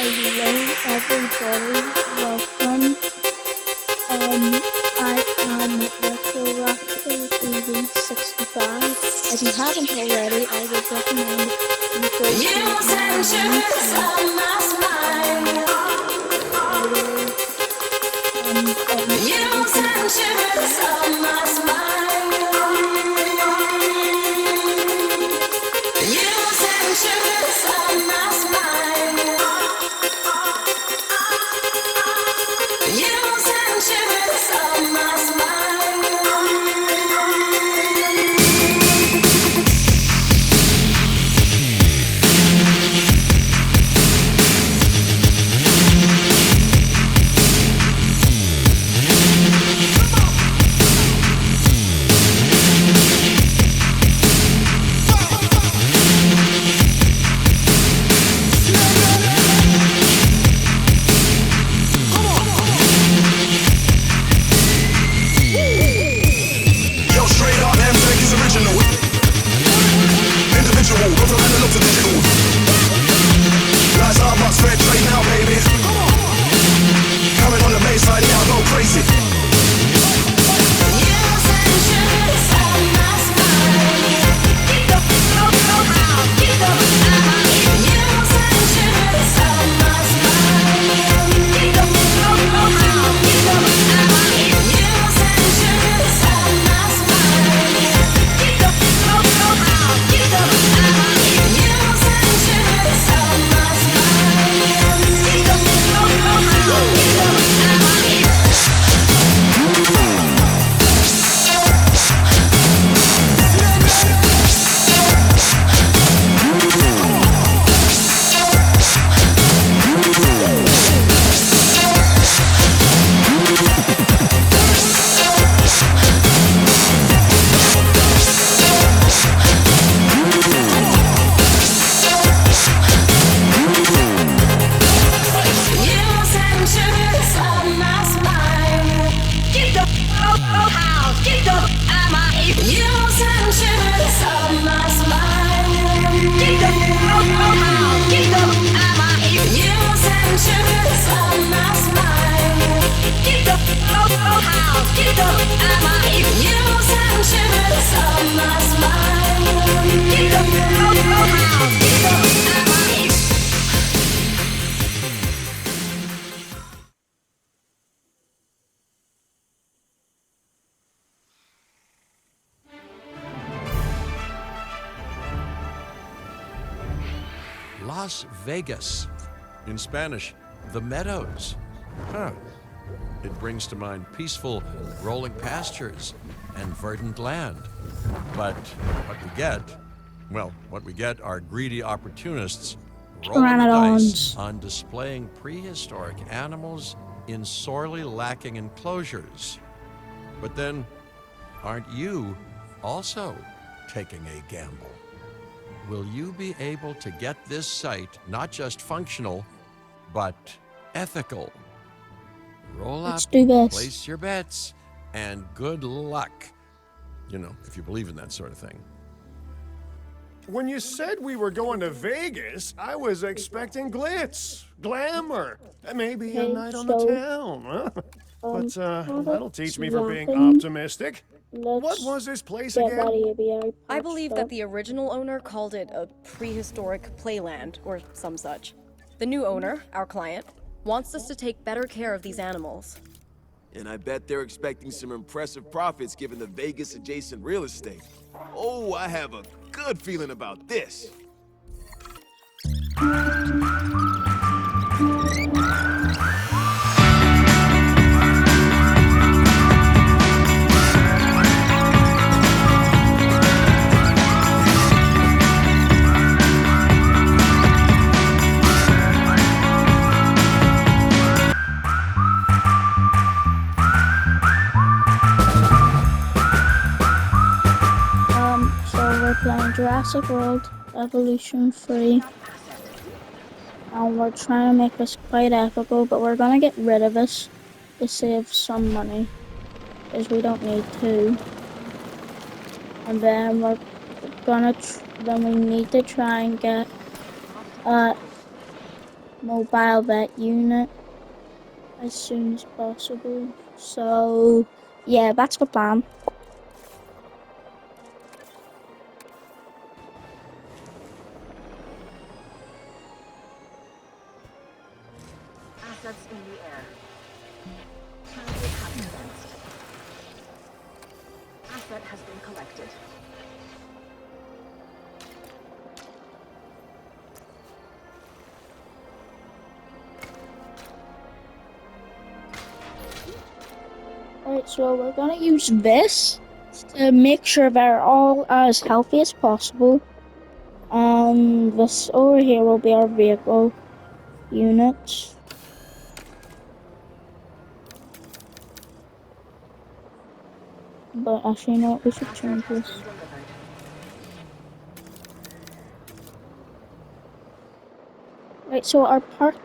Hello everybody, welcome. I am Retro Raptor EV65. If you haven't already, I would recommend you go to my Las Vegas. In Spanish, the Meadows. Huh. It brings to mind peaceful, rolling pastures and verdant land. But what we get are greedy opportunists rolling the dice on displaying prehistoric animals in sorely lacking enclosures. But then, aren't you also taking a gamble? Will you be able to get this site not just functional, but ethical? Roll up, place your bets, and good luck. You know, if you believe in that sort of thing. When you said we were going to Vegas, I was expecting glitz, glamour, maybe a night on the town, huh? But that'll teach me for being optimistic. What was this place again? I believe that the original owner called it a prehistoric playland, or some such. The new owner, our client, wants us to take better care of these animals. And I bet they're expecting some impressive profits given the Vegas-adjacent real estate. Oh, I have a good feeling about this. Playing Jurassic World Evolution 3, and we're trying to make this quite ethical, but we're gonna get rid of this to save some money, because we don't need to. And then we're gonna, then we need to try and get mobile vet unit as soon as possible. So, yeah, that's the plan. Assets in the air. Transit has commenced. Asset has been collected. Alright, so we're gonna use this to make sure they're all as healthy as possible. And this over here will be our vehicle unit. But actually, you know what? We should Asset change has this. been delivered. Right, so our park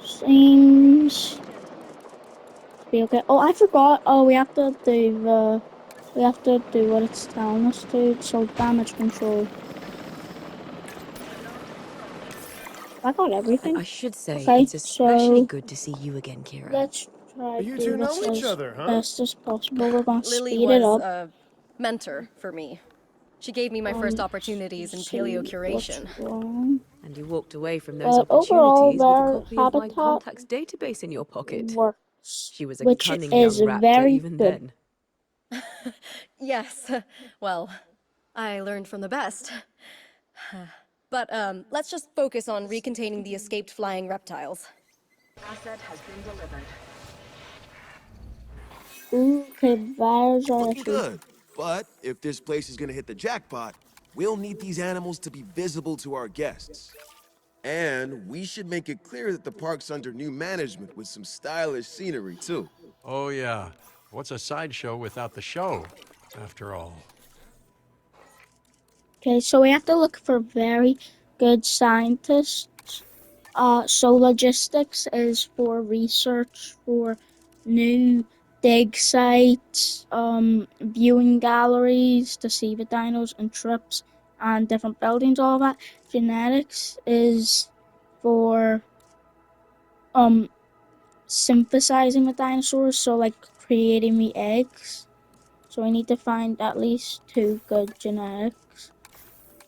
seems to be okay. Oh, I forgot. Oh, we have to do what it's telling us to. So damage control. I got everything. I should say Okay, it's especially so good to see you again, Kira. let's try You do two know this each as other, huh? best as possible. We're gonna Lily speed it was up. a mentor for me. She gave me my first opportunities in See what's paleocuration. wrong. And you walked away from those But overall, opportunities with a their copy of my habitat contacts database in your pocket. works, She was a which cunning is young raptor very even good. then. Yes, well, I learned from the best. But let's just focus on recontaining the escaped flying reptiles. Asset has been delivered. Ooh, okay, there's our Looking issue. good. But if this place is gonna hit the jackpot, we'll need these animals to be visible to our guests. And we should make it clear that the park's under new management with some stylish scenery, too. Oh, yeah. What's a sideshow without the show, after all? Okay, so we have to look for very good scientists. So logistics is for research for new dig sites, viewing galleries to see the dinos and trips and different buildings, all that. Genetics is for synthesizing the dinosaurs, so like creating the eggs. So we need to find at least 2 good genetics.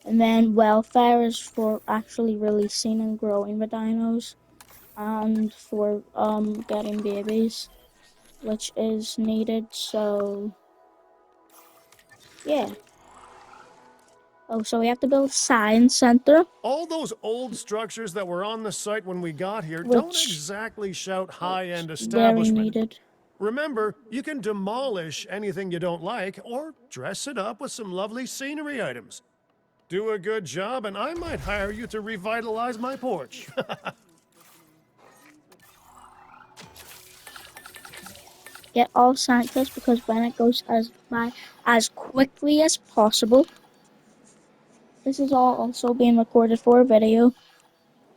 And then welfare is for actually releasing and growing the dinos and for getting babies, which is needed. So yeah. Oh, so we have to build a science center, All those old structures that were on the site when we got here don't which exactly shout is high-end very establishment. needed. Remember, you can demolish anything you don't like or dress it up with some lovely scenery items. Do a good job, and I might hire you to revitalize my porch. Get all scientists because when it goes as quickly as possible. This is all also being recorded for a video.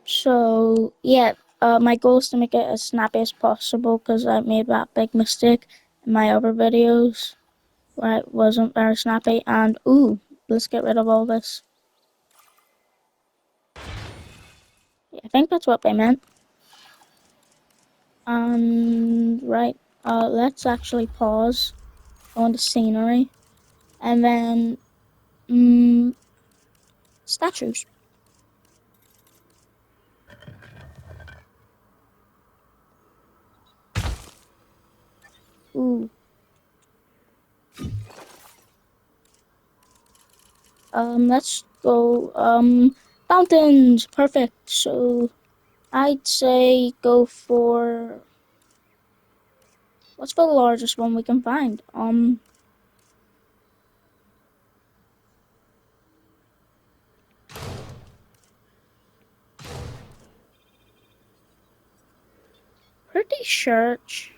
So yeah, my goal is to make it as snappy as possible because I made that big mistake in my other videos where it wasn't very snappy. And ooh, let's get rid of all this. Yeah, I think that's what they meant. And right, let's actually pause on the scenery and then statues. Ooh, let's go fountains. Perfect. So I'd say go for what's the largest one we can find? Pretty sure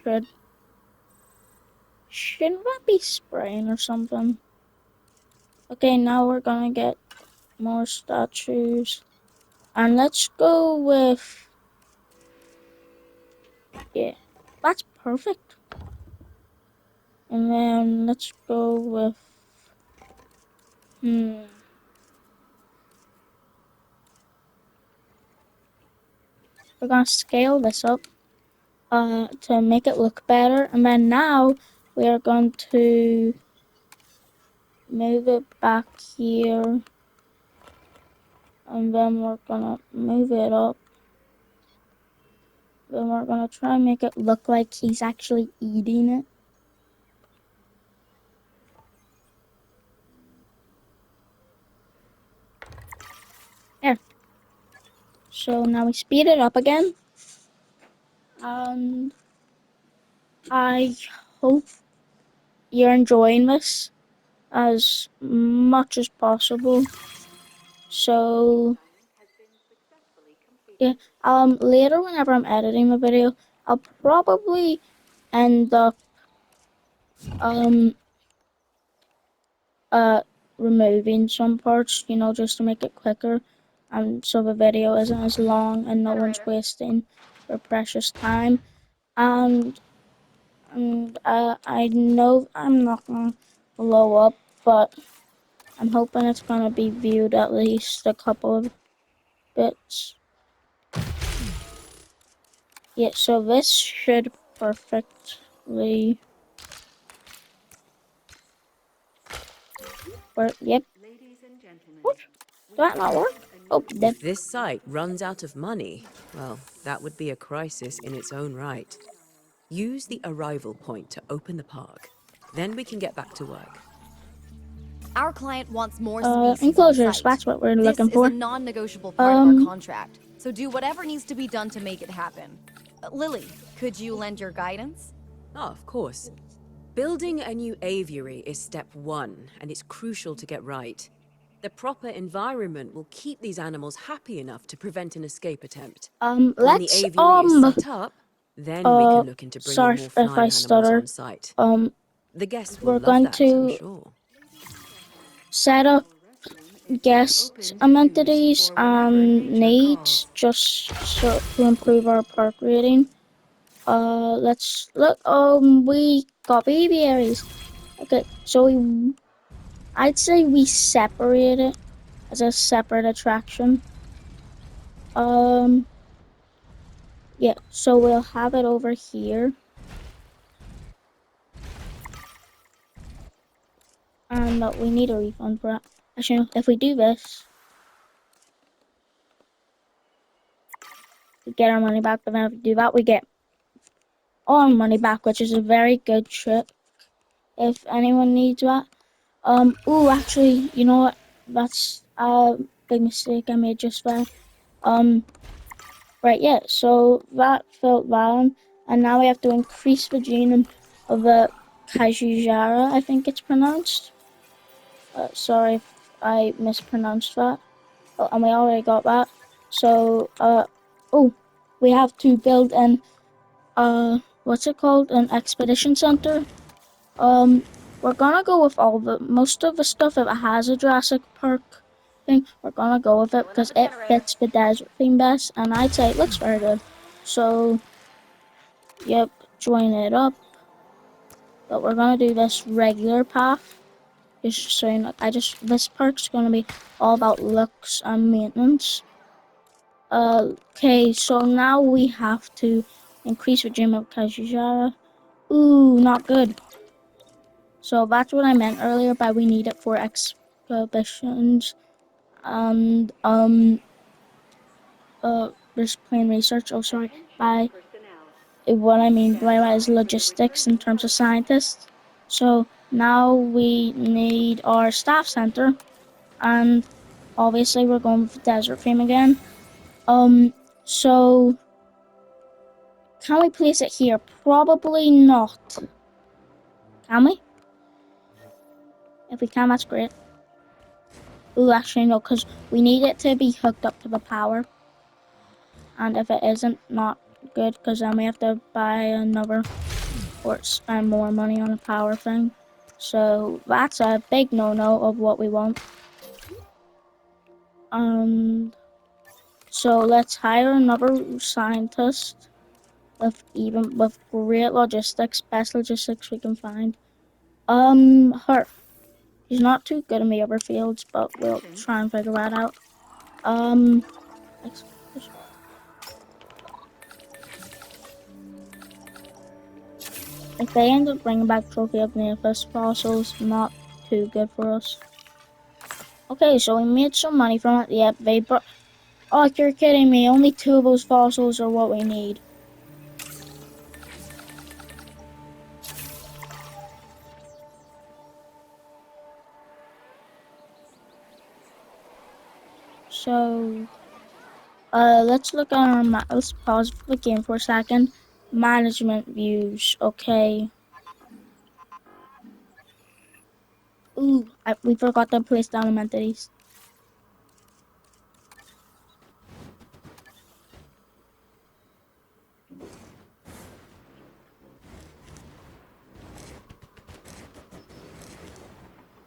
it shouldn't that be spraying or something? Okay, now we're gonna get more statues. And let's go with yeah. That's perfect. And then let's go with hmm we're gonna scale this up to make it look better, and then now we are going to move it back here, and then we're gonna move it up. Then we're gonna try and make it look like he's actually eating it. There. So now we speed it up again. And I hope you're enjoying this as much as possible. So yeah, later whenever I'm editing the video, I'll probably end up removing some parts, you know, just to make it quicker, so the video isn't as long and no one's wasting their precious time. And I know I'm not gonna blow up, but I'm hoping it's gonna be viewed at least a couple of bits. Yeah, so this should perfectly work. Yep. What? Did that not work? Oh, it did. If this site runs out of money, well, that would be a crisis in its own right. Use the arrival point to open the park. Then we can get back to work. Our client wants more species Enclosures, on site. that's what we're This looking is for. a non-negotiable part of our contract, so do whatever needs to be done to make it happen. Lily, could you lend your guidance? Oh, of course. Building a new aviary is step one, and it's crucial to get right. The proper environment will keep these animals happy enough to prevent an escape attempt. When the Let's aviary is set up, then we can look into bringing sorry more if I flying animals stutter. on site. Um, The guests will we're love going that, I'm to sure. set up guest amenities and needs just so to improve our park rating. Let's look. We got aviaries. Okay, so I'd say we separate it as a separate attraction. Yeah, so we'll have it over here. And we need a refund for it. Actually, if we do this, we get our money back, but then if we do that, we get all our money back, which is a very good trip if anyone needs that. Ooh, actually, you know what? That's a big mistake I made just there. Right, yeah, so that felt valid, and now we have to increase the genome of the Kajijara, I think it's pronounced. Sorry if I mispronounced that. Oh, and we already got that. So, oh, we have to build an, what's it called? An expedition center. We're gonna go with most of the stuff. If it has a Jurassic Park thing, we're gonna go with it because it fits the desert theme best, and I'd say it looks very good. So, yep, join it up. But we're gonna do this regular path. Just so you know, this park's gonna be all about looks and maintenance. Okay, so now we have to increase the gym of Kajijara. Ooh, not good. So that's what I meant earlier by we need it for exhibitions and there's plain research. Oh, sorry. By what I mean by that is logistics in terms of scientists. So now we need our staff center, and obviously we're going with desert theme again. So can we place it here? Probably not. Can we? If we can, that's great. Ooh, actually no, because we need it to be hooked up to the power. And if it isn't, not good, because then we have to buy another or spend more money on a power thing. So that's a big no-no of what we want. So let's hire another scientist with great logistics, best logistics we can find. Her. He's not too good in the other fields, but we'll try and figure that out. If they end up bringing back Trophy of Nearest fossils, not too good for us. Okay, so we made some money from it. Yep, they brought. Oh, you're kidding me. Only 2 of those fossils are what we need. So, let's look at our map. Let's pause the game for a second. Management views. Okay. Ooh, we forgot to place down amenities.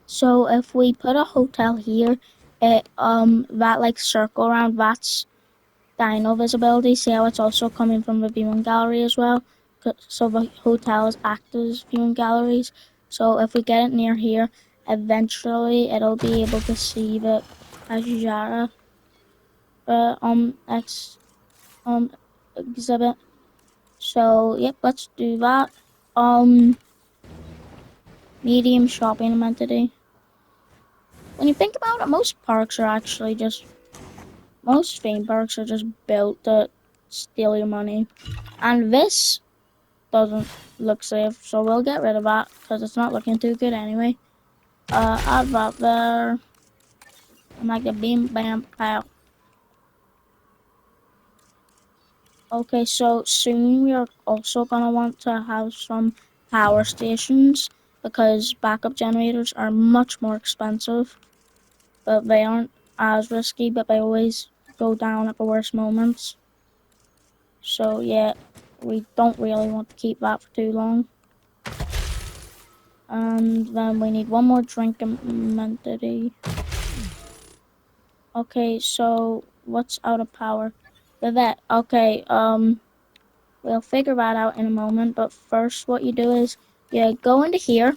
So if we put a hotel here, that like circle around that's dino visibility. See how it's also coming from the viewing gallery as well. So the hotels act as viewing galleries. So if we get it near here, eventually it'll be able to see the Kajara X exhibit. So yep, let's do that. Medium shopping amenity. When you think about it, most theme parks are just built to steal your money. And this doesn't look safe, so we'll get rid of that because it's not looking too good anyway. Add that there. And like a beam, bam, pow. Okay, so soon we are also gonna want to have some power stations because backup generators are much more expensive, but they aren't as risky, but they always go down at the worst moments. So yeah, we don't really want to keep that for too long. And then we need one more drink amenity. Okay, so what's out of power? The vet. Okay, we'll figure that out in a moment. But first, what you do is you go into here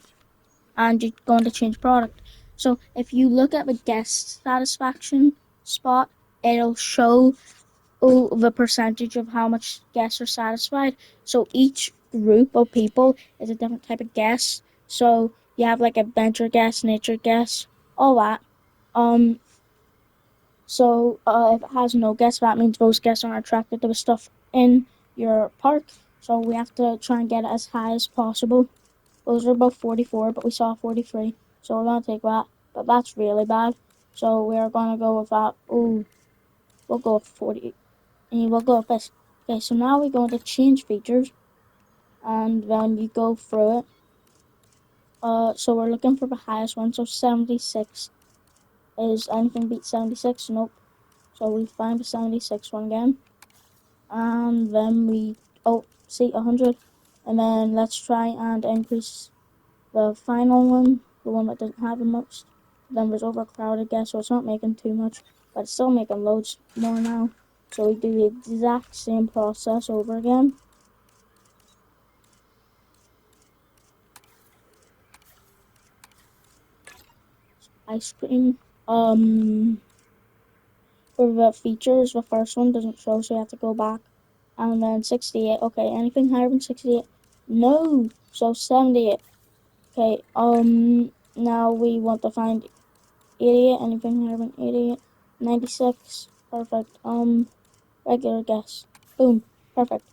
and you're going to change product. So if you look at the guest satisfaction spot, it'll show the percentage of how much guests are satisfied. So each group of people is a different type of guest. So you have like adventure guests, nature guests, all that. Um, if it has no guests, that means those guests aren't attracted to the stuff in your park. So we have to try and get it as high as possible. Those are about 44, but we saw 43. So we're gonna take that. But that's really bad. So we're gonna go with that. Ooh, we'll go with 40. And we'll go with this. Okay, so now we're going to change features. And then you go through it. So we're looking for the highest one. So 76. Is anything beat 76? Nope. So we find the 76 one again. And then see 100. And then let's try and increase the final one, the one that doesn't have the most. Then there's overcrowded guests, so it's not making too much, but it's still making loads more now. So we do the exact same process over again. Ice cream. For the features, the first one doesn't show, so you have to go back. And then 68. Okay, anything higher than 68? No. So 78. Okay, now we want to find 88. Anything higher than 88? 96. Perfect. Regular guess. Boom. Perfect.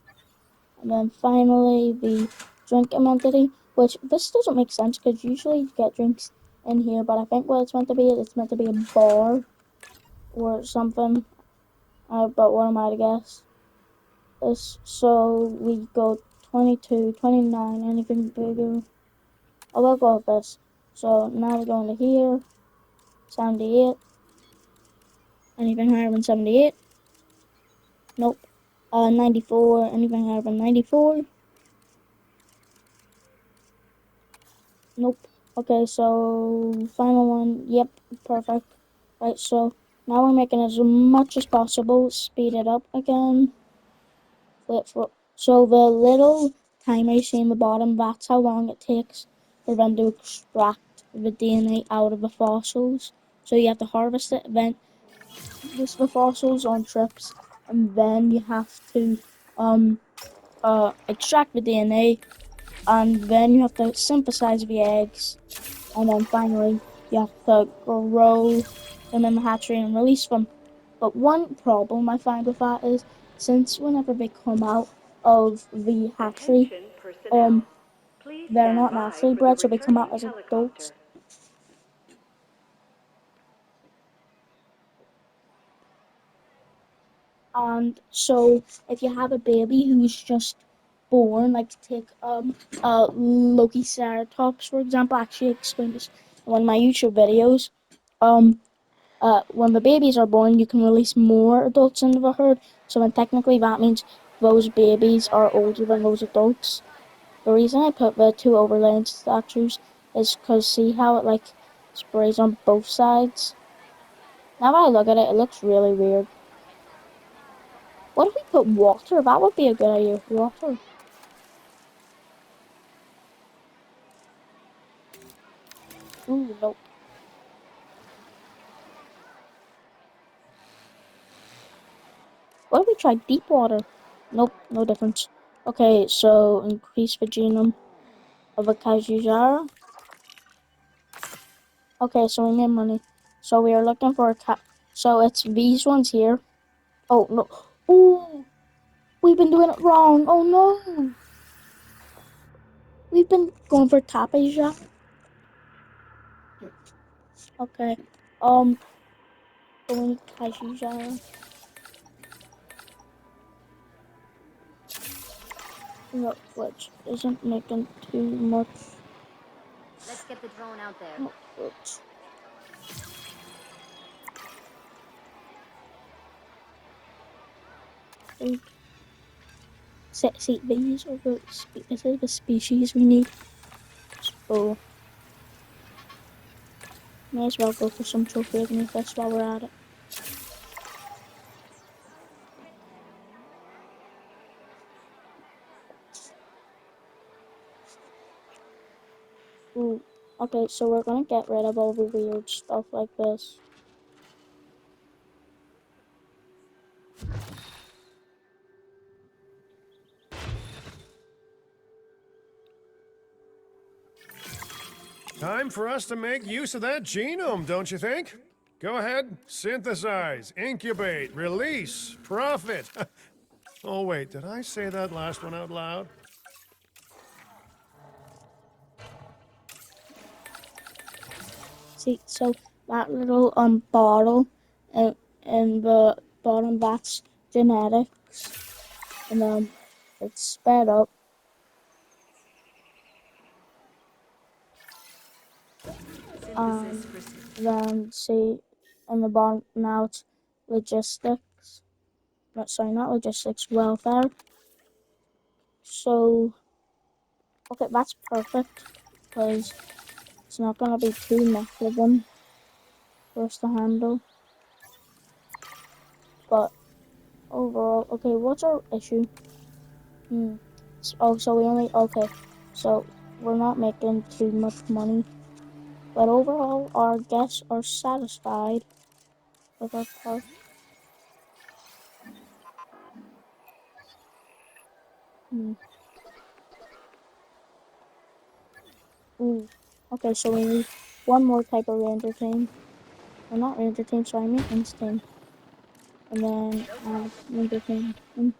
And then finally the drink amenity, which this doesn't make sense because usually you get drinks in here, but I think what it's meant to be is it's meant to be a bar or something. But what am I to guess? So we go 22, 29, anything bigger. I will go with this. So now we go into here, 78. Anything higher than 78? Nope. 94, anything higher than 94? Nope. Okay, so final one. Yep, perfect. Right, so now we're making as much as possible. Speed it up again. Flip, flip. So the little timer you see in the bottom, that's how long it takes for them to extract the DNA out of the fossils. So you have to harvest it, then use the fossils on trips, and then you have to extract the DNA, and then you have to synthesize the eggs, and then finally you have to grow them in the hatchery and release them. But one problem I find with that is, since whenever they come out of the hatchery, Attention personnel. um, Please they're stand not by naturally for the bred, so they come out returning as adults. helicopter. And so if you have a baby who's just born, like take Loki Ceratops for example, I actually explained this in one of my YouTube videos. Um when the babies are born, you can release more adults into the herd. So then technically that means those babies are older than those adults. The reason I put the two overlaying statues is because see how it like sprays on both sides? Now that I look at it, it looks really weird. What if we put water? That would be a good idea. Water. Ooh, nope. What if we try deep water? Nope, no difference. Okay, so increase the genome of a Kajujara. Okay, so we made money. So we are looking for a cat. So it's these ones here. Oh, no. Ooh, we've been doing it wrong. Oh, no. We've been going for Tapejara. Okay. So we need Kajujara. No, which isn't making too much. Let's get the drone out there. No, which. See, these are this is the species we need. So, may as well go for some trophy amethyst while we're at it. Ooh, okay, so we're gonna get rid of all the weird stuff like this. Time for us to make use of that genome, don't you think? Go ahead, synthesize, incubate, release, profit. Oh wait, did I say that last one out loud? See, so that little bottle in the bottom, that's genetics, and then it's sped up, Synthesis and proceed. then see in the bottom now it's logistics. No, sorry, not logistics, welfare. So okay, that's perfect because it's not gonna be too much of them for us to handle. But overall, okay, what's our issue? Hmm. Oh, so we only okay. So we're not making too much money, but overall, our guests are satisfied with our park. Hmm. Ooh. Okay, so we need one more type of ranger team. Or not ranger team, sorry, maintenance team. And then ranger team. And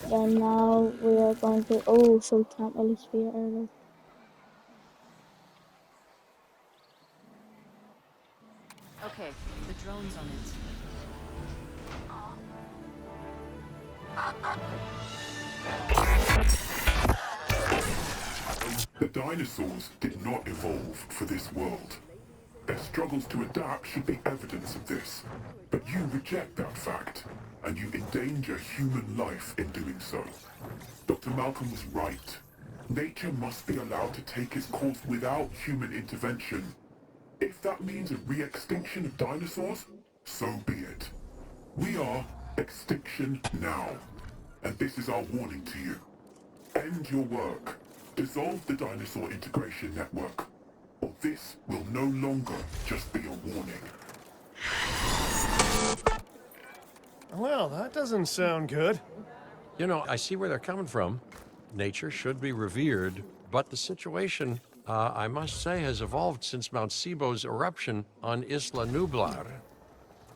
then now we are going to. Oh, so we can't release via airlift. Okay, the drone's on it. The dinosaurs did not evolve for this world. Their struggles to adapt should be evidence of this. But you reject that fact, and you endanger human life in doing so. Dr. Malcolm was right. Nature must be allowed to take its course without human intervention. If that means a re-extinction of dinosaurs, so be it. We are extinction now, and this is our warning to you. End your work. Dissolve the dinosaur integration network, or this will no longer just be a warning. Well, that doesn't sound good. You know, I see where they're coming from. Nature should be revered, But the situation, I must say, has evolved since Mount Sibo's eruption on Isla Nublar.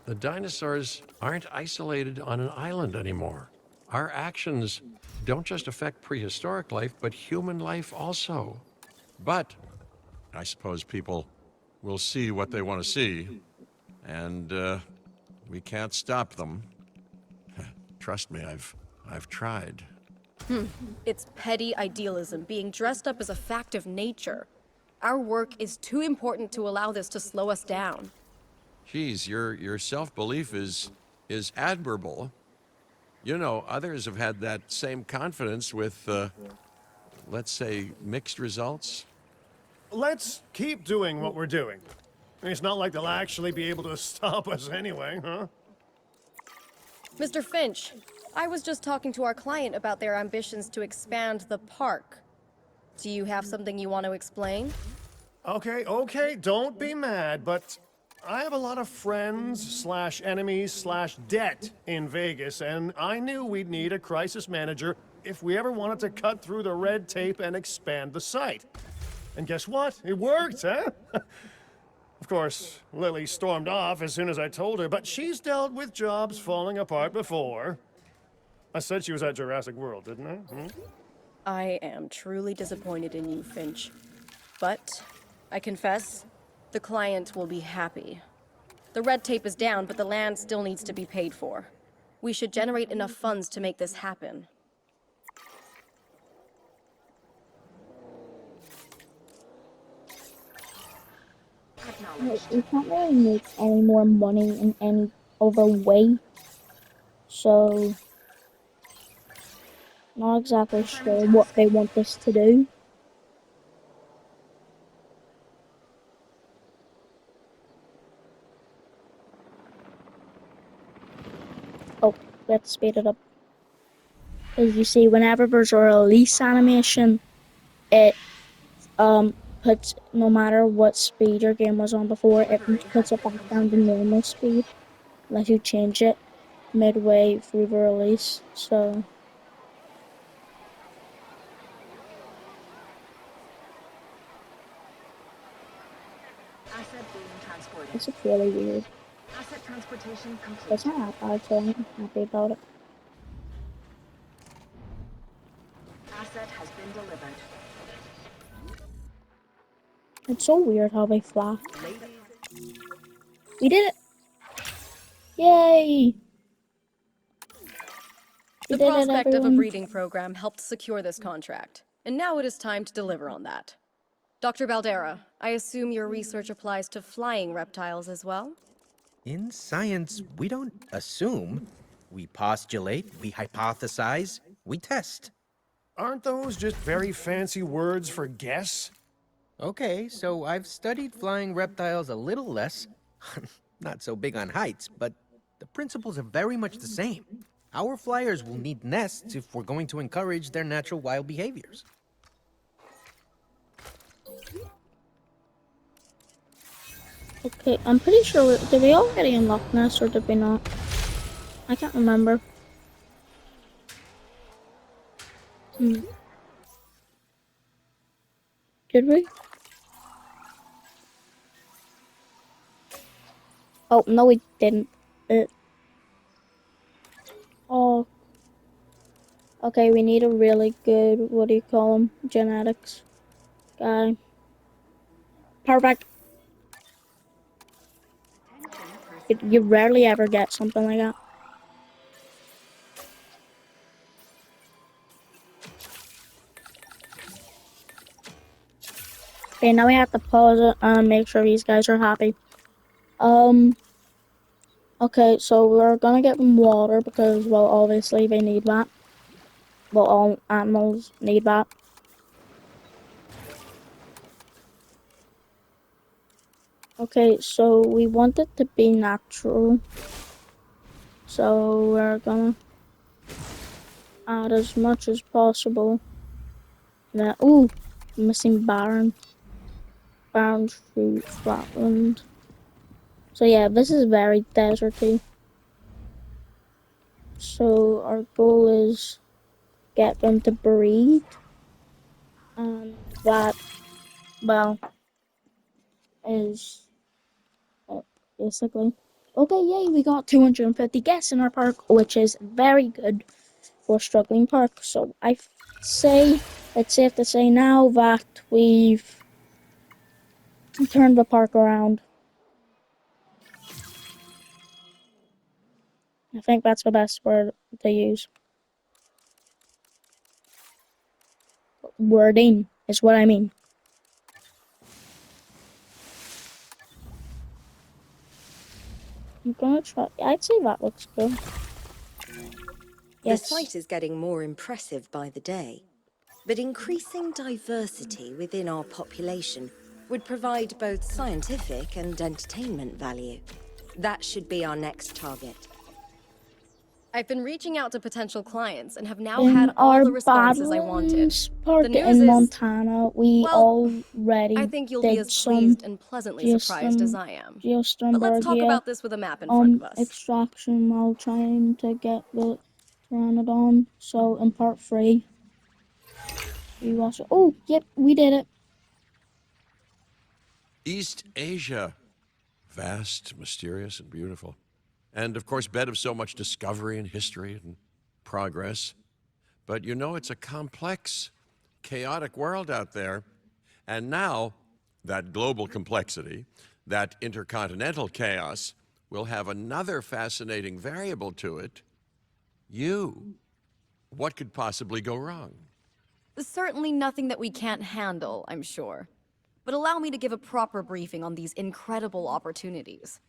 The dinosaurs aren't isolated on an island anymore. Our actions don't just affect prehistoric life, but human life also. But I suppose people will see what they want to see, and we can't stop them. Trust me, I've tried. It's petty idealism being dressed up as a fact of nature. Our work is too important to allow this to slow us down. Geez, your self-belief is admirable. You know, others have had that same confidence with, let's say, mixed results. Let's keep doing what we're doing. It's not like they'll actually be able to stop us anyway, huh? Mr. Finch, I was just talking to our client about their ambitions to expand the park. Do you have something you want to explain? Okay, don't be mad, but I have a lot of friends / enemies / debt in Vegas, and I knew we'd need a crisis manager if we ever wanted to cut through the red tape and expand the site. And guess what? It worked, huh? Of course, Lily stormed off as soon as I told her, but she's dealt with jobs falling apart before. I said she was at Jurassic World, didn't I? I am truly disappointed in you, Finch. But, I confess, the client will be happy. The red tape is down, but the land still needs to be paid for. We should generate enough funds to make this happen. We can't really make any more money in any other way, so not exactly sure what they want us to do. Oh, let's speed it up. As you see, whenever there's a release animation, it puts, no matter what speed your game was on before, it puts it back down to normal speed unless you change it midway through the release. So Asset being transported. it's really weird. Asset transportation complete. It's not that bad, so I'm happy about it. Asset has been delivered. It's so weird how they fly. We did it! Yay! The prospect of a breeding program helped secure this contract, and now it is time to deliver on that. Dr. Baldera, I assume your research applies to flying reptiles as well? In science, we don't assume. We postulate, we hypothesize, we test. Aren't those just very fancy words for guess? Okay, so I've studied flying reptiles a little less. Not so big on heights, but the principles are very much the same. Our flyers will need nests if we're going to encourage their natural wild behaviors. Okay, I'm pretty sure, did we already unlock nests or did we not? I can't remember. Did we? Oh, no we didn't. Oh. Okay, we need a really good, what do you call him? Genetics guy. Perfect. You rarely ever get something like that. Okay, now we have to pause it and make sure these guys are happy. Okay, so we're gonna get them water because, well, obviously they need that. Well, all animals need that. Okay, so we want it to be natural. So we're gonna add as much as possible. That, ooh, missing barren fruit, flatland. So yeah, this is very deserty. So our goal is get them to breed. And that, well, is it, basically. Okay, yay, we got 250 guests in our park, which is very good for a struggling park. So say it's safe to say now that we've turned the park around. I think that's the best word to use. Wording is what I mean. I'm gonna try. I'd say that looks good. The Yes. site is getting more impressive by the day. But increasing diversity within our population would provide both scientific and entertainment value. That should be our next target. I've been reaching out to potential clients and have now In had all our the responses I wanted. Badlands The Park news in is, Montana, we well, I already think you'll be did as some pleased and pleasantly surprised as I am. But let's talk geostorm about this with a map in front of us. extraction while trying to get the pteranodon. So in part 3, we also. Oh, yep, we did it. East Asia. Vast, mysterious, and beautiful. And of course, bed of so much discovery and history and progress. But you know, it's a complex, chaotic world out there. And now, that global complexity, that intercontinental chaos, will have another fascinating variable to it: you. What could possibly go wrong? Certainly nothing that we can't handle, I'm sure. But allow me to give a proper briefing on these incredible opportunities.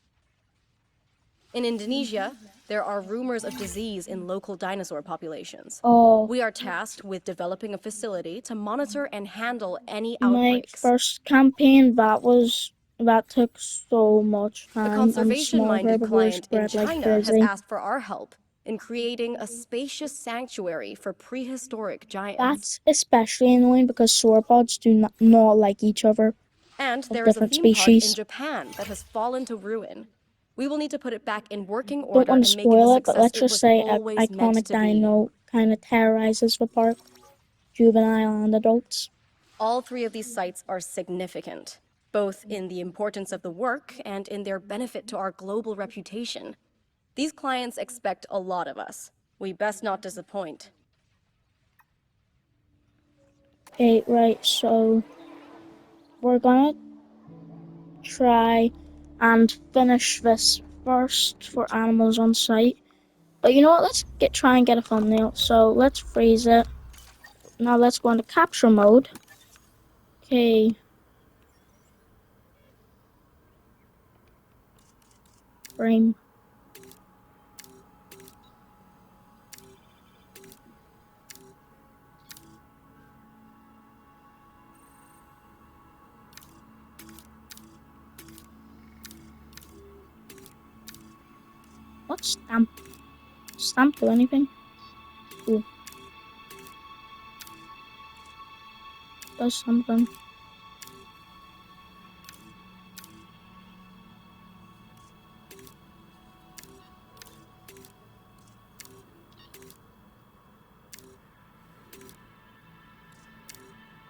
In Indonesia, there are rumors of disease in local dinosaur populations. Oh, We are tasked with developing a facility to monitor and handle any my outbreaks. first campaign, that took so much A time, and small conservation-minded herbivores client in spread like China has crazy. asked for our help in creating a spacious sanctuary for prehistoric giants. That's especially annoying because sauropods do not like each other And of there is a different theme park in species. Japan that has fallen to ruin. We will need to put it back in working Don't order want to and make it the spoil it, but success let's it just was say an always meant iconic to be. dino kind of terrorizes the park, juvenile and adults. All three of these sites are significant, both in the importance of the work and in their benefit to our global reputation. These clients expect a lot of us. We best not disappoint. Okay, right, so we're gonna try and finish this first for animals on site. But you know what, let's try and get a thumbnail. So let's freeze it. Now let's go into capture mode. Okay. Frame. What's stamp? Stamp do anything? Ooh. Does something.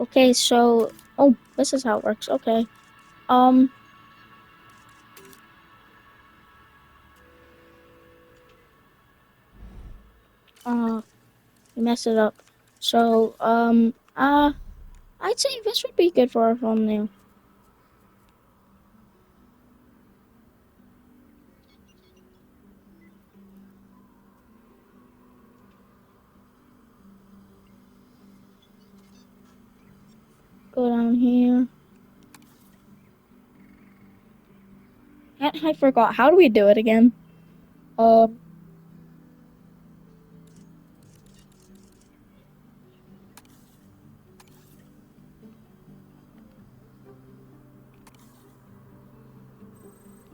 Okay, so oh, this is how it works. Okay. Um we messed it up. So I'd say this would be good for our thumbnail. Go down here. I forgot. How do we do it again? Um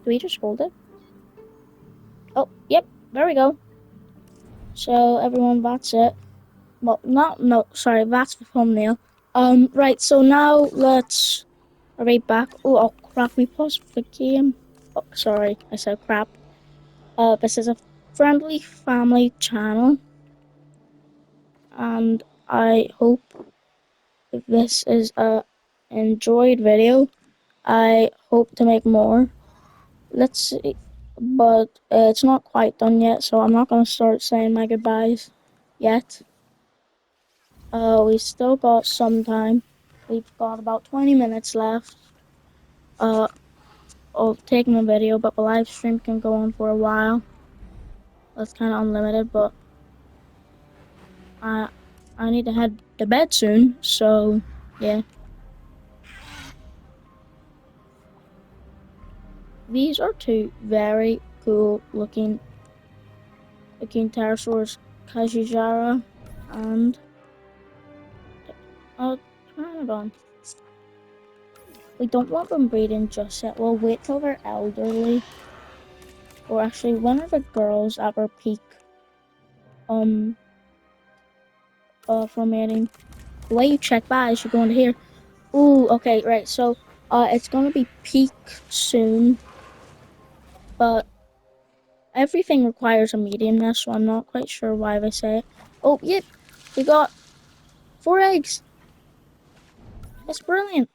do we just hold it? Oh, yep, there we go. So everyone, that's it. Well, not no, sorry, that's the thumbnail. Right. So now let's right back. Oh crap! We paused the game. Oh, sorry, I said crap. This is a friendly family channel, and I hope this is a enjoyed video. I hope to make more. Let's see, but it's not quite done yet, so I'm not gonna start saying my goodbyes yet. We still got some time. We've got about 20 minutes left. Of taking a video, but the live stream can go on for a while. That's kind of unlimited, but I need to head to bed soon, so yeah. These are two very cool looking pterosaurs, Kajijara and Pteranodon. We don't want them breeding just yet. We'll wait till they're elderly. Or actually, when are the girls at their peak? For mating. The way you check that is you go into here. Ooh, okay, right. So, it's gonna be peak soon, but everything requires a medium nest, so I'm not quite sure why they say it. Oh, yep, we got 4 eggs. That's brilliant.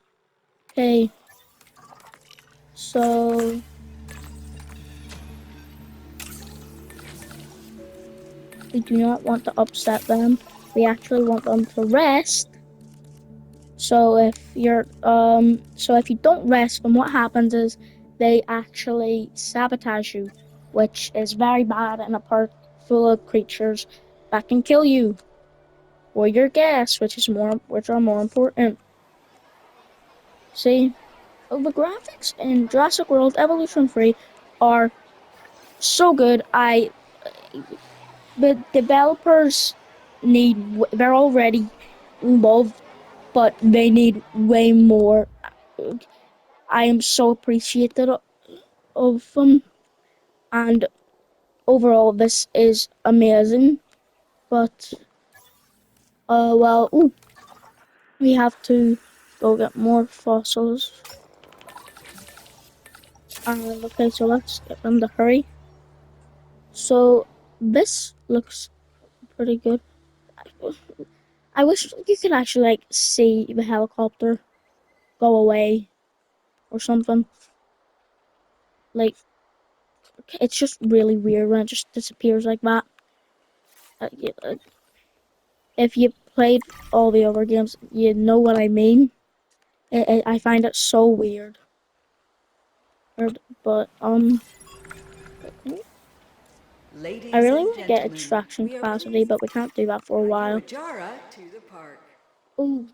Okay, so we do not want to upset them. We actually want them to rest. So if you don't rest, then what happens is they actually sabotage you, which is very bad in a park full of creatures that can kill you or your guests, which are more important. See, the graphics in Jurassic World Evolution 3 are so good. The developers they're already loved, but they need way more. I am so appreciative of them, and overall, this is amazing. But well, ooh, we have to go get more fossils. Okay, so let's get them to hurry. So this looks pretty good. I wish you could actually like see the helicopter go away or something. Like it's just really weird when it just disappears like that. If you played all the other games, you know what I mean. I find it so weird. But I Ladies really and want to get gentlemen, extraction we are capacity, pleased but we can't do that for a to while. Ajara to the park. Oh,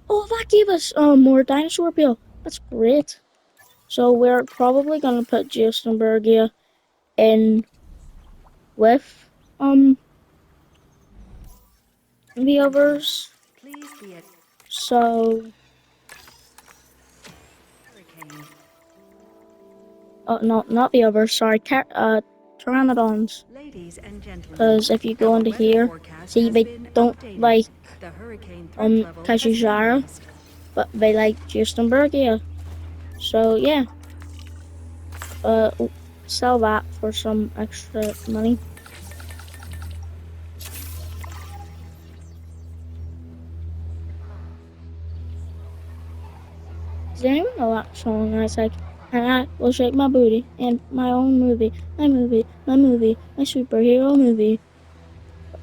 that gave us more dinosaur peel. That's great. So we're probably gonna put Geostenbergia in with the others. Please be at So hurricane. no, not the others. Sorry, Pteranodons. Ladies and gentlemen, Because if you go our into weather here, forecast see has they been don't updated. like The hurricane threat level has been Kajijara, raised. but they like Geostenbergia. So yeah, uh, sell that for some extra money. Does anyone know that song? And it's like, and I will shake my booty in my own movie, my superhero movie.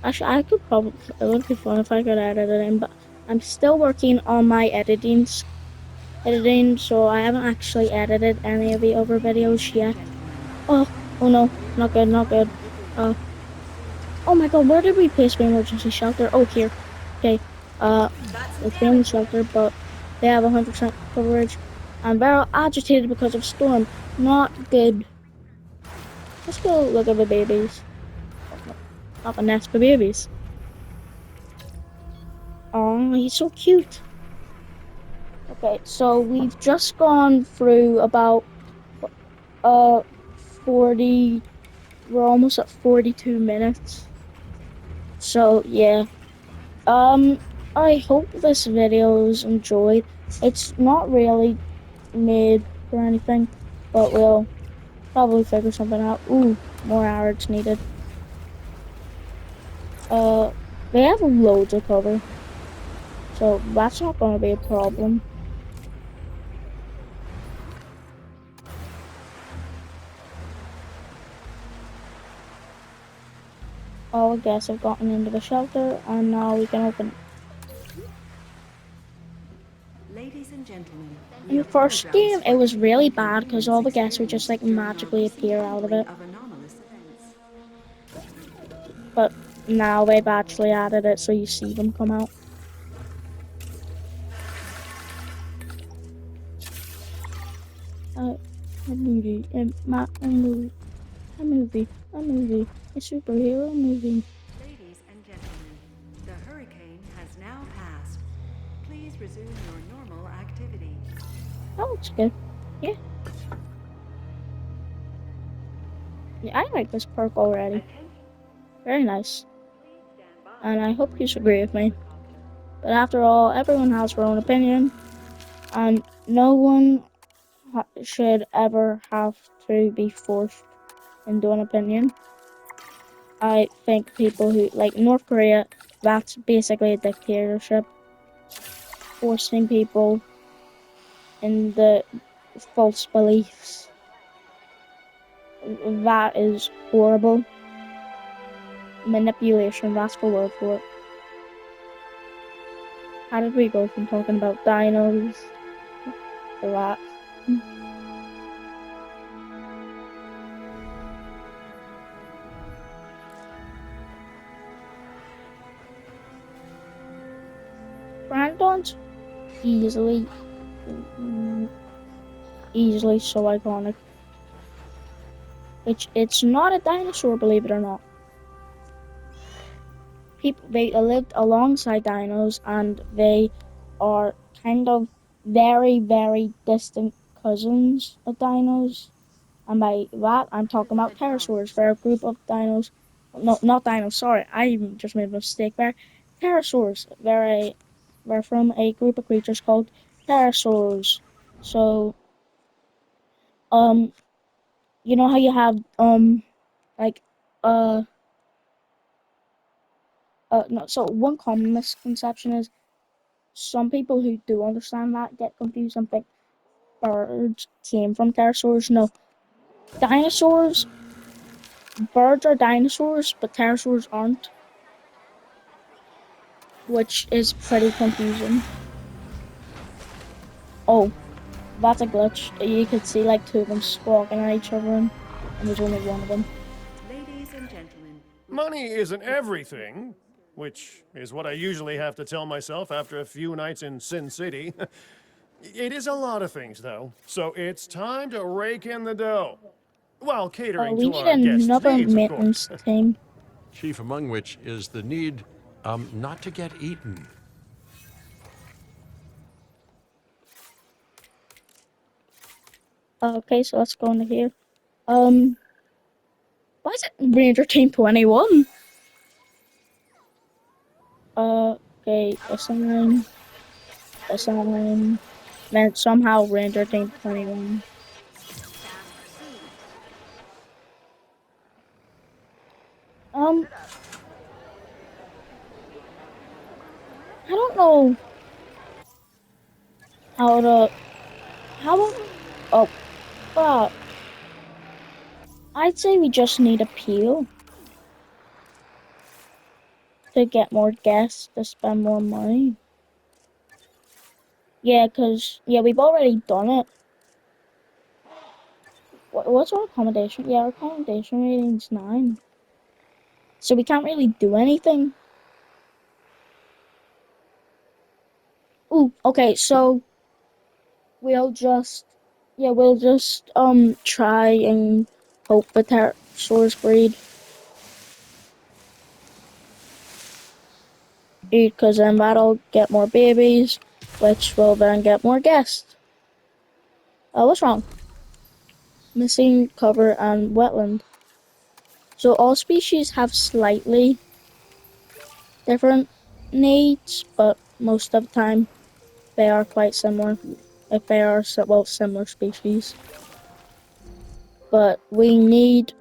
Actually, I could probably, it would be fun if I could edit it in, but I'm still working on my editing, so I haven't actually edited any of the other videos yet. Oh no, not good, not good. Oh my god, where did we place the emergency shelter? Oh, here. Okay, let's be in the shelter, but they have 100% coverage. I'm very agitated because of storm. Not good. Let's go look at the babies. Not the nest, but babies. Oh, he's so cute. Okay, so we've just gone through about uh 40. We're almost at 42 minutes. So yeah. I hope this video is enjoyed. It's not really made for anything, but we'll probably figure something out. Ooh, more arrows needed. They have loads of cover. So that's not going to be a problem. All guests have gotten into the shelter, and now we can open it. Ladies and gentlemen, In the first game, it was really bad because all the guests would just like magically appear out of it. But now they've actually added it so you see them come out. A movie, a movie, a superhero movie. Ladies and gentlemen, the hurricane has now passed. Please resume your normal activity. That looks good. Yeah. Yeah, I like this perk already. Very nice. And I hope you agree with me. But after all, everyone has their own opinion, and no one should ever have to be forced into an opinion. I think people who, like North Korea, that's basically a dictatorship, forcing people in the false beliefs. That is horrible. Manipulation, that's the word for it. How did we go from talking about dinos to that? Brandon's easily so iconic. It's not a dinosaur, believe it or not. They lived alongside dinos, and they are kind of very, very distant cousins of dinos. And by that, I'm talking about pterosaurs. They're a group of dinos. No, not dinos. Sorry, I just made a mistake there. Pterosaurs. They're from a group of creatures called pterosaurs. So, um, you know how you have like uh no. So one common misconception is some people who do understand that get confused and think birds came from pterosaurs. No, dinosaurs. Birds are dinosaurs, but pterosaurs aren't, which is pretty confusing. Oh, that's a glitch. You could see like two of them squawking at each other, and there's only one of them. Ladies and gentlemen, money isn't everything, which is what I usually have to tell myself after a few nights in Sin City. It is a lot of things, though, so it's time to rake in the dough. While catering We to need our guests' another needs, of maintenance course. team. Chief among which is the need not to get eaten. Okay, so let's go into here. Why is it Ranger Team 21? Okay, assign, then somehow Ranger Team 21. I don't know how to, how, oh, but I'd say we just need a peel to get more guests to spend more money. Yeah, yeah, we've already done it. What's our accommodation? Yeah, our accommodation rating's 9. So we can't really do anything. Ooh, okay, so we'll just try and hope the pterosaurs breed. Because then that'll get more babies, which will then get more guests. What's wrong? Missing cover and wetland. So all species have slightly different needs, but most of the time they are quite similar. If they are, well, similar species. But we need,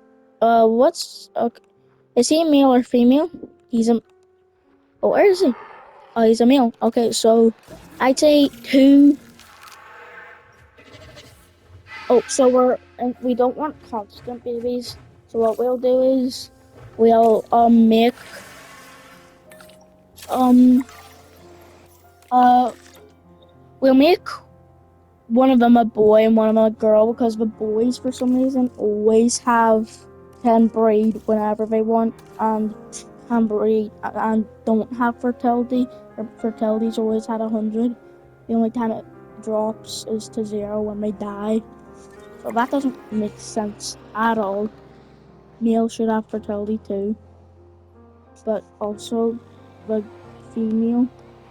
okay. Is he a male or female? He's a, oh, where is he? Oh, he's a male. Okay, so I'd say 2. Oh, so we don't want constant babies. So what we'll do is we'll make um uh we'll make one of them a boy and one of them a girl because the boys for some reason always can breed whenever they want and can breed and don't have fertility. Their fertility's always at 100. The only time it drops is to 0 when they die. So that doesn't make sense at all. Males should have fertility too, but also the female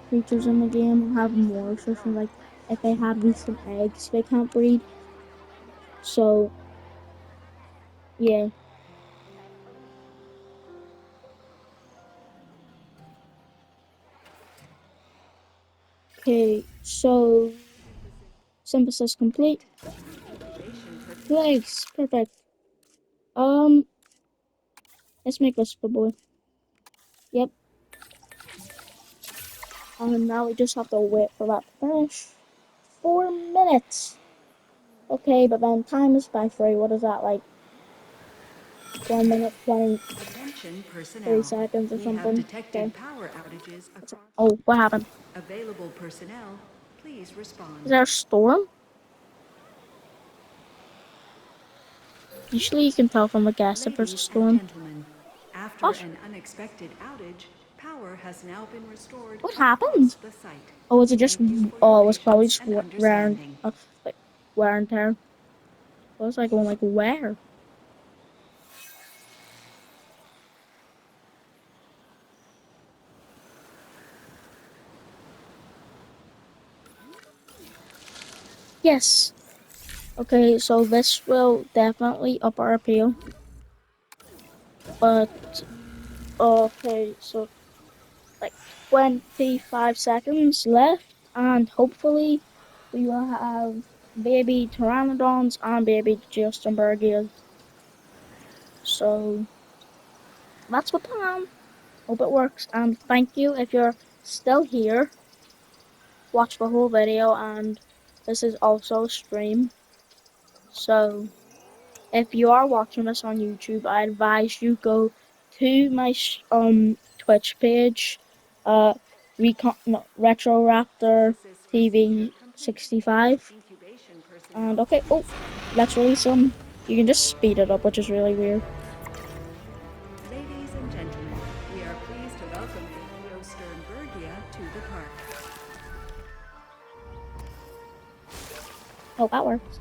creatures in the game have more. So from like if they had recent eggs, they can't breed. So yeah. Okay, so synthesis complete. Legs, perfect. Um, let's make this the boy. Yep. And now we just have to wait for that to finish. 4 minutes. Okay, but then time is by 3. What is that like? 1 minute 23 seconds or We have something. Okay. detected power outages across. Oh, what happened? Available personnel, please Is respond. there a storm? Usually you can tell from the gas if there's a Ladies and storm. gentlemen, after What? an unexpected outage, power has now been restored What across happened? the site. Oh, was it just? Thank you for your Oh, it was probably patience just and understanding. like wear and tear. I was like going like where? Yes. Okay, so this will definitely up our appeal. But okay, so like 25 seconds left, and hopefully we will have baby pteranodons and baby geostombergias. So that's the plan. Hope it works. And thank you if you're still here. Watch the whole video, and this is also a stream. So if you are watching this on YouTube, I advise you go to my Twitch page, no, Retro Raptor TV 65. And okay, oh, let's release them. You can just speed it up, which is really weird. Ladies and gentlemen, we are pleased to welcome the Sternbergia to the park. Oh, that works.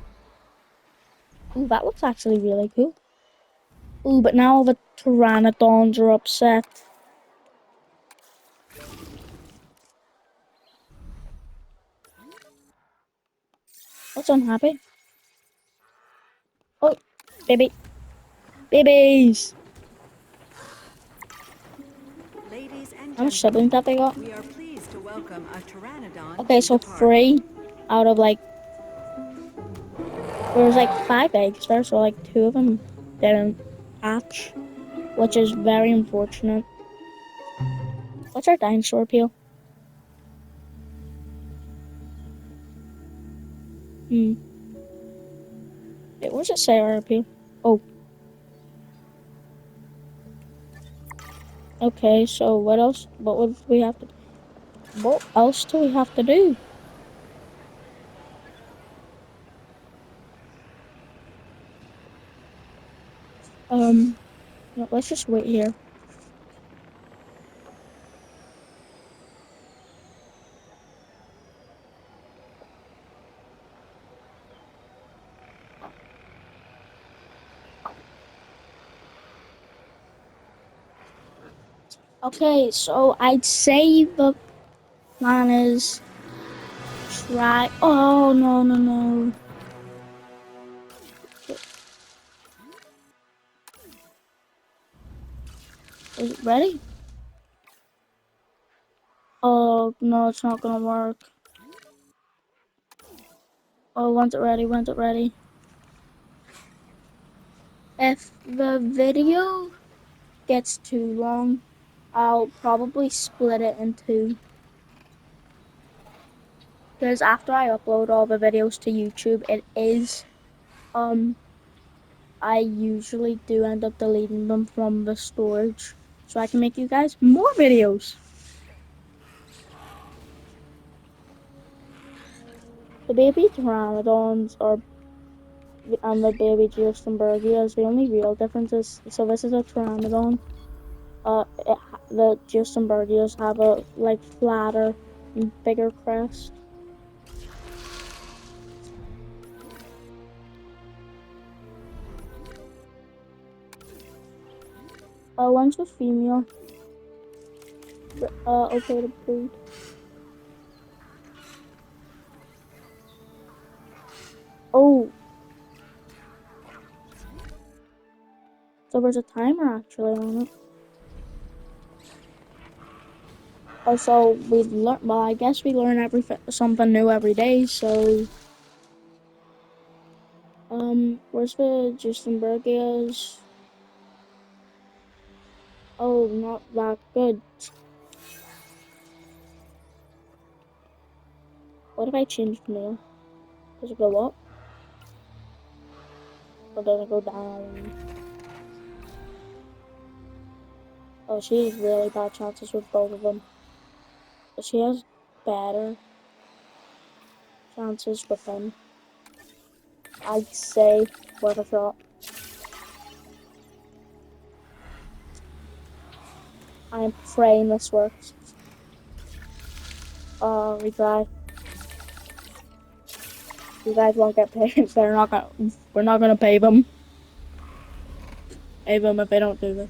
Ooh, that looks actually really cool. Ooh, but now all the pteranodons are upset. What's unhappy? Oh, baby. Babies! Ladies and How much siblings gentlemen, have they got? we are pleased to welcome a pteranodon Okay, to so the park. 3 out of like, there was like 5 eggs there, so like 2 of them didn't hatch, which is very unfortunate. What's our dinosaur appeal? Hmm. Wait, what does it say our appeal? Oh, okay, so what else? What would we have to, what else do we have to do? No, let's just wait here. Okay, so I'd say the plan is try. Oh no no no! Is it ready? Oh no, it's not gonna work. Oh, when's it ready? When's it ready? If the video gets too long, I'll probably split it in 2. Because after I upload all the videos to YouTube, I usually do end up deleting them from the storage so I can make you guys more videos. The baby pteranodons and the baby Geostembergia, the only real difference is, so this is a pteranodon. The Geostembergias have a like flatter and bigger crest. One's with female. Okay to breed. Oh, so there's a timer actually on it. Oh, so we learn. Well, I guess we learn something new every day. So, where's the Justenbergias? Oh, not that good. What if I change male? Does it go up? Or does it go down? Oh, she has really bad chances with both of them. But she has better chances with him. I'd say worth a shot. I'm praying this works. We die. You guys won't get paid. We're not gonna pay them. Pay them if they don't do this.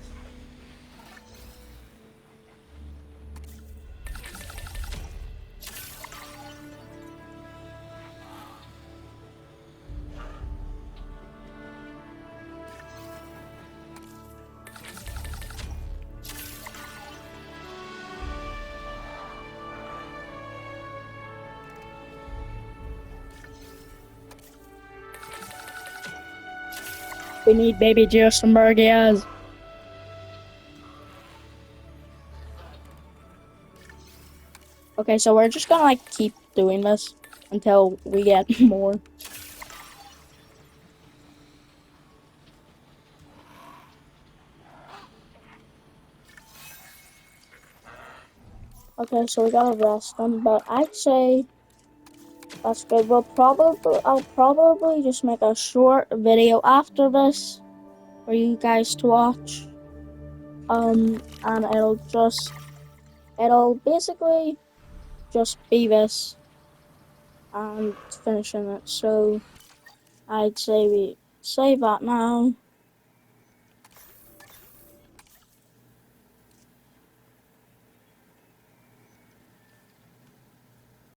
We need baby Geostembergias. Okay, so we're just gonna like keep doing this until we get more. Okay, so we gotta rest them, but I'd say that's good. I'll probably just make a short video after this for you guys to watch. And it'll basically just be this and finishing it. So I'd say we save that now.